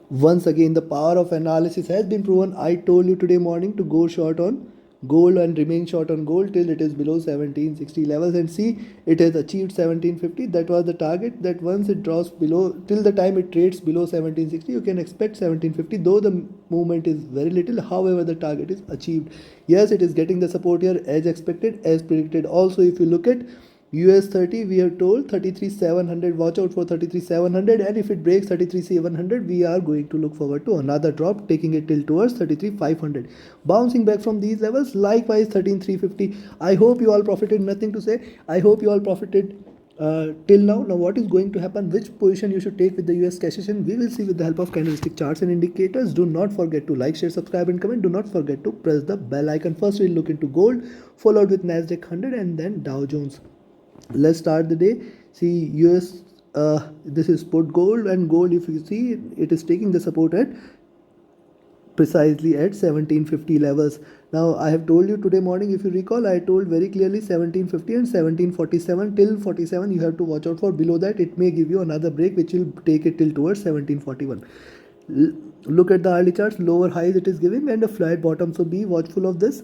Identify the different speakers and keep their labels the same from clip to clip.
Speaker 1: Once again, the power of analysis has been proven. I told you today morning to go short on gold and remain short on gold till it is below 1760 levels, and see, it has achieved 1750. That was the target, that once it drops below, till the time it trades below 1760, you can expect 1750, though the movement is very little. However, the target is achieved. Yes, it is getting the support here as expected, as predicted. Also, if you look at US 30, we are told 33,700, watch out for 33,700, and if it breaks 33,700, we are going to look forward to another drop, taking it till towards 33,500, bouncing back from these levels. Likewise 13,350. I hope you all profited. Nothing to say. I hope you all profited till now. Now what is going to happen, which position you should take with the US cash session, we will see with the help of candlestick charts and indicators. Do not forget to like, share, subscribe and comment. Do not forget to press the bell icon. First we'll look into gold, followed with Nasdaq 100 and then Dow Jones. Let's start the day. See, US, this is put gold, and gold, if you see, it is taking the support at precisely at 1750 levels. Now I have told you today morning, if you recall, I told very clearly 1750 and 1747 till 47 you have to watch out for. Below that it may give you another break which will take it till towards 1741. Look at the early charts, lower highs it is giving and a flat bottom, so be watchful of this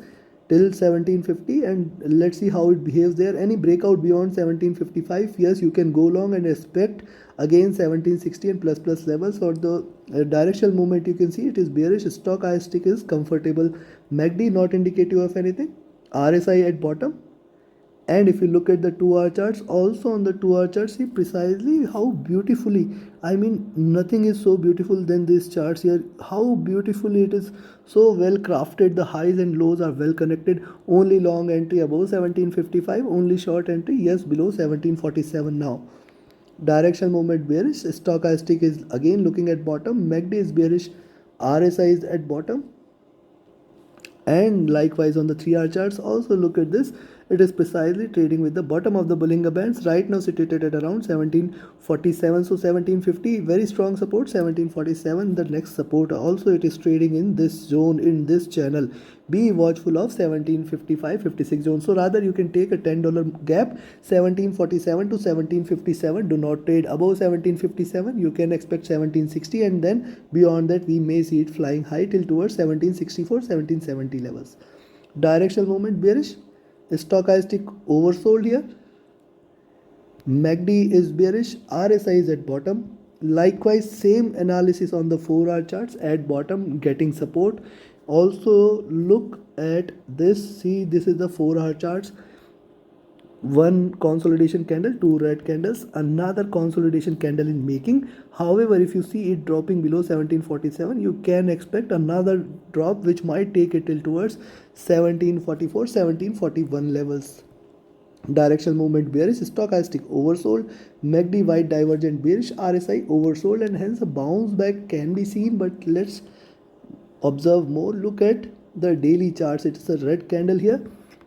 Speaker 1: till 1750, and let's see how it behaves there. Any breakout beyond 1755, yes, you can go long and expect again 1760 and plus levels. For the directional movement, you can see it is bearish. Stochastic is comfortable. MACD not indicative of anything. RSI at bottom. And if you look at the 2-hour charts, also on the 2-hour charts, see precisely how beautifully, I mean, nothing is so beautiful than these charts here. How beautifully it is, so well crafted. The highs and lows are well connected. Only long entry above 1755, only short entry, yes, below 1747 now. Directional movement bearish. Stochastic is again looking at bottom. MACD is bearish. RSI is at bottom. And likewise on the 3-hour charts, also look at this. It is precisely trading with the bottom of the Bollinger Bands, right now situated at around 1747. So 1750, very strong support. 1747, the next support. Also it is trading in this zone, in this channel. Be watchful of 1755-56 zone. So rather you can take a $10 gap, 1747 to 1757. Do not trade above 1757. You can expect 1760, and then beyond that we may see it flying high till towards 1764, 1770 levels. Directional movement bearish. Stochastic oversold here. MACD is bearish. RSI is at bottom. Likewise, same analysis on the 4-hour charts, at bottom getting support. Also look at this. See, this is the 4-hour charts. One consolidation candle, two red candles, another consolidation candle in making. However, if you see it dropping below 1747, you can expect another drop which might take it till towards 1744, 1741 levels. Directional movement bearish. Stochastic oversold. MACD white divergent bearish. RSI oversold, and hence a bounce back can be seen, but let's observe more. Look at the daily charts. It's a red candle here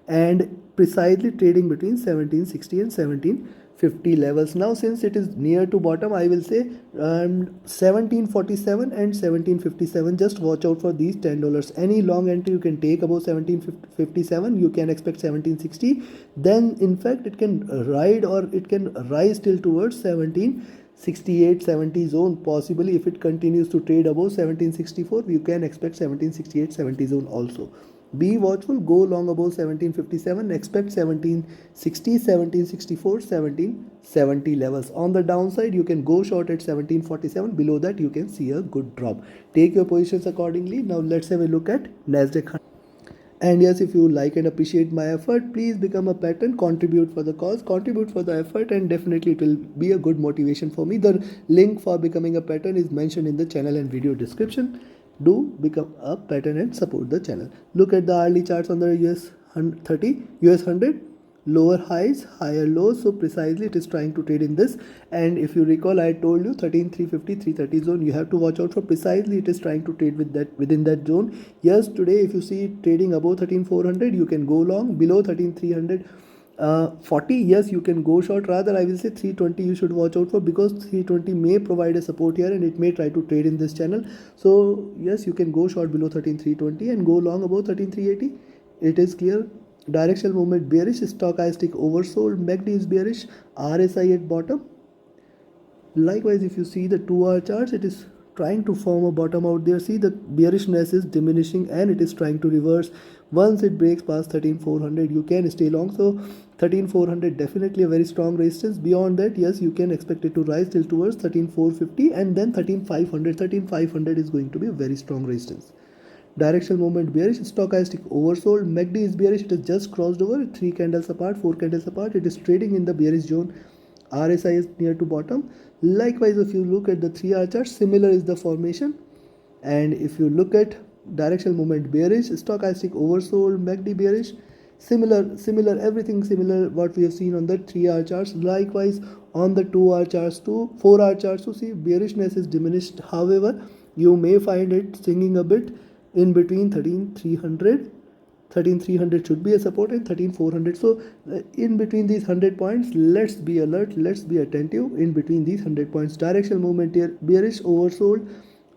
Speaker 1: and precisely trading between 1760 and 1750 levels. Now since it is near to bottom, I will say 1747 and 1757, just watch out for these $10. Any long entry you can take above 1757, you can expect 1760. Then in fact it can ride, or it can rise till towards 1768-70 zone. Possibly if it continues to trade above 1764, you can expect 1768-70 zone also. Be watchful. Go long above 1757, expect 1760, 1764, 1770 levels. On the downside, you can go short at 1747. Below that, you can see a good drop. Take your positions accordingly. Now let's have a look at Nasdaq 100. And yes, if you like and appreciate my effort, please become a patron, contribute for the cause, contribute for the effort, and definitely it will be a good motivation for me. The link for becoming a patron is mentioned in the channel and video description. Do become a patron and support the channel. Look at the hourly charts on the US 30, US 100. Lower highs, higher lows. So precisely it is trying to trade in this. And if you recall, I told you 13,350, 330 zone, you have to watch out for. Precisely it is trying to trade with that, within that zone. Yes, today if you see it trading above 13,400, you can go long. Below 13,300, 40, yes, you can go short. Rather I will say 320 you should watch out for, because 320 may provide a support here and it may try to trade in this channel. So yes, you can go short below 13,320 and go long above 13,380. It is clear. Directional movement bearish. Stochastic oversold. MACD is bearish. RSI at bottom. Likewise, if you see the 2-hour charts, it is trying to form a bottom out there. See, the bearishness is diminishing and it is trying to reverse. Once it breaks past 13400, you can stay long. So 13400 definitely a very strong resistance. Beyond that, yes, you can expect it to rise till towards 13450 and then 13500. 13500 is going to be a very strong resistance. Directional movement bearish, stochastic oversold, MACD is bearish, it has just crossed over 3 candles apart, 4 candles apart, it is trading in the bearish zone. RSI is near to bottom. Likewise, if you look at the 3-hour chart, similar is the formation. And if you look at directional movement bearish, stochastic oversold, MACD bearish, similar, everything similar what we have seen on the 3-hour charts. Likewise on the 2-hour charts too, 4-hour charts to see bearishness is diminished. However, you may find it swinging a bit in between 13300. 13300 should be a support and 13400. So in between these 100 points, let's be alert, let's be attentive in between these 100 points. Directional movement here, bearish oversold,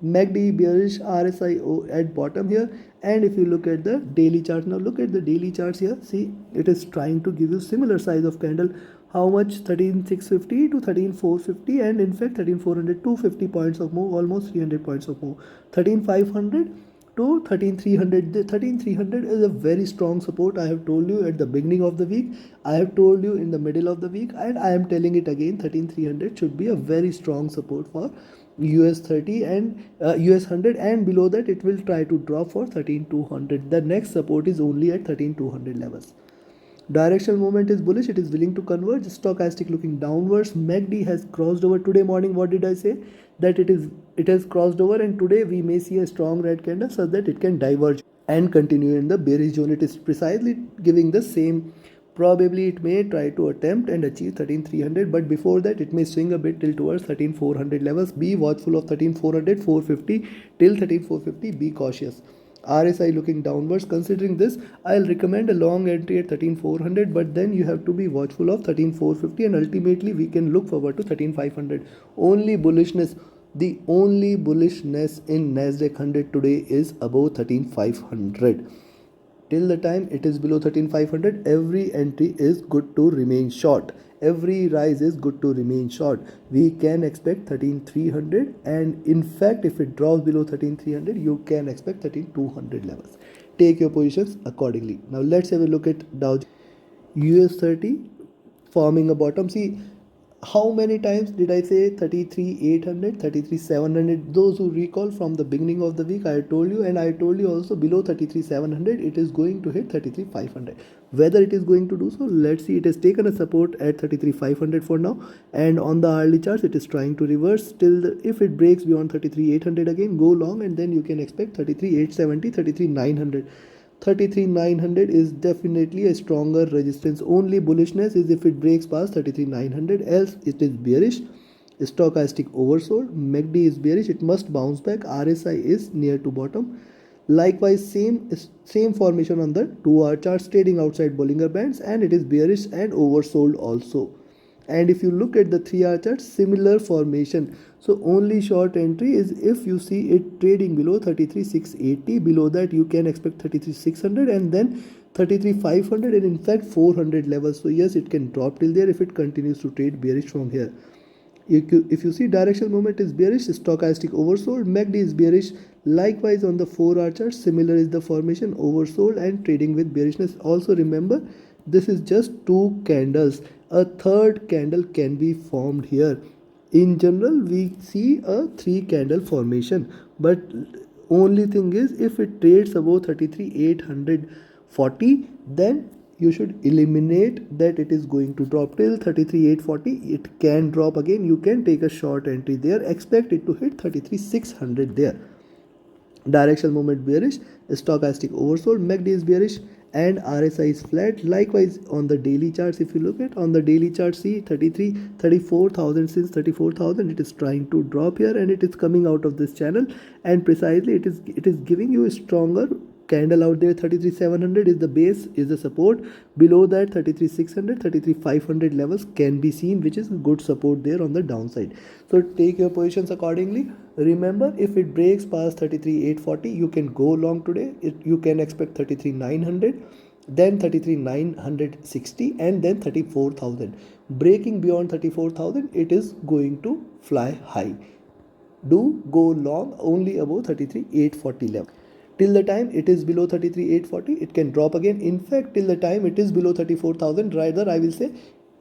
Speaker 1: MACD bearish, RSI at bottom here. And if you look at the daily chart, now look at the daily charts here. See, it is trying to give you similar size of candle. How much? 13650 to 13450, and in fact 13400, 250 points of move, almost 300 points of move. 13500 to 13300. The 13300 is a very strong support. I have told you at the beginning of the week, I have told you in the middle of the week, and I am telling it again. 13300 should be a very strong support for US 30 and US 100, and below that it will try to drop for 13200. The next support is only at 13200 levels. Directional movement is bullish, it is willing to converge. Stochastic looking downwards. MACD has crossed over today morning. What did I say? That it has crossed over, and today we may see a strong red candle so that it can diverge and continue in the bearish zone. It is precisely giving the same. Probably it may try to attempt and achieve 13300, but before that it may swing a bit till towards 13400 levels. Be watchful of 13400, 450 till 13450. Be cautious. RSI looking downwards. Considering this, I'll recommend a long entry at 13400, but then you have to be watchful of 13450, and ultimately we can look forward to 13500. Only bullishness, the only bullishness in Nasdaq 100 today is above 13500. Till the time it is below 13500, every entry is good to remain short. Every rise is good to remain short. We can expect 13300, and in fact if it drops below 13300, you can expect 13200 levels. Take your positions accordingly. Now let's have a look at Dow US 30 forming a bottom. See, how many times did I say 33,800, 33,700? Those who recall from the beginning of the week, I told you, and I told you also below 33,700, it is going to hit 33,500. Whether it is going to do so, let's see. It has taken a support at 33,500 for now, and on the hourly charts, it is trying to reverse till if it breaks beyond 33,800 again, go long, and then you can expect 33,870, 33,900. 33,900 is definitely a stronger resistance. Only bullishness is if it breaks past 33,900, else it is bearish. Stochastic oversold, MACD is bearish, it must bounce back. RSI is near to bottom. Likewise, same formation on the 2-hour charts, trading outside Bollinger Bands, and it is bearish and oversold also. And if you look at the 3-hour chart, similar formation. So only short entry is if you see it trading below 33,680. Below that you can expect 33,600 and then 33,500 and in fact 400 levels. So yes, it can drop till there if it continues to trade bearish from here. If you see directional movement is bearish, stochastic oversold, MACD is bearish. Likewise on the 4-hour chart, similar is the formation, oversold and trading with bearishness. Also remember, this is just 2 candles. A third candle can be formed here. In general, we see a 3 candle formation, but only thing is if it trades above 33,840, then you should eliminate that it is going to drop till 33,840. It can drop again. You can take a short entry there. Expect it to hit 33,600 there. Directional movement bearish, stochastic oversold, MACD is bearish, and RSI is flat. Likewise on the daily charts, if you look at on the daily chart, see 34,000. Since 34,000 it is trying to drop here, and it is coming out of this channel, and precisely it is giving you a stronger candle out there. 33,700 is the base, is the support. Below that 33,600, 33,500 levels can be seen, which is good support there on the downside. So take your positions accordingly. Remember, if it breaks past 33,840, you can go long today. You can expect 33,900, then 33,960, and then 34,000. Breaking beyond 34,000, it is going to fly high. do go long only above 33,840 level. Till the time it is below 33,840, it can drop again. In fact, till the time it is below 34,000, rather I will say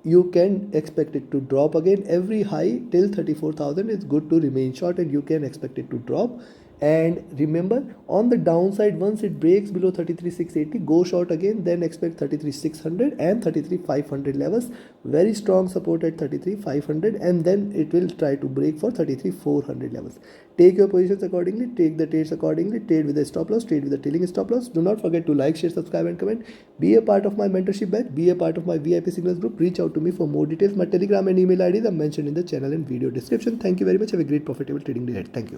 Speaker 1: you can expect it to drop again. Every high till 34,000 is good to remain short, and you can expect it to drop. And remember, on the downside, once it breaks below 33,680, go short again, then expect 33,600 and 33,500 levels. Very strong support at 33,500, and then it will try to break for 33,400 levels. Take your positions accordingly, take the trades accordingly, trade with a stop loss, trade with a trailing stop loss. Do not forget to like, share, subscribe and comment. Be a part of my mentorship batch, be a part of my VIP signals group. Reach out to me for more details. My Telegram and email IDs are mentioned in the channel and video description. Thank you very much. Have a great profitable trading day ahead. Thank you.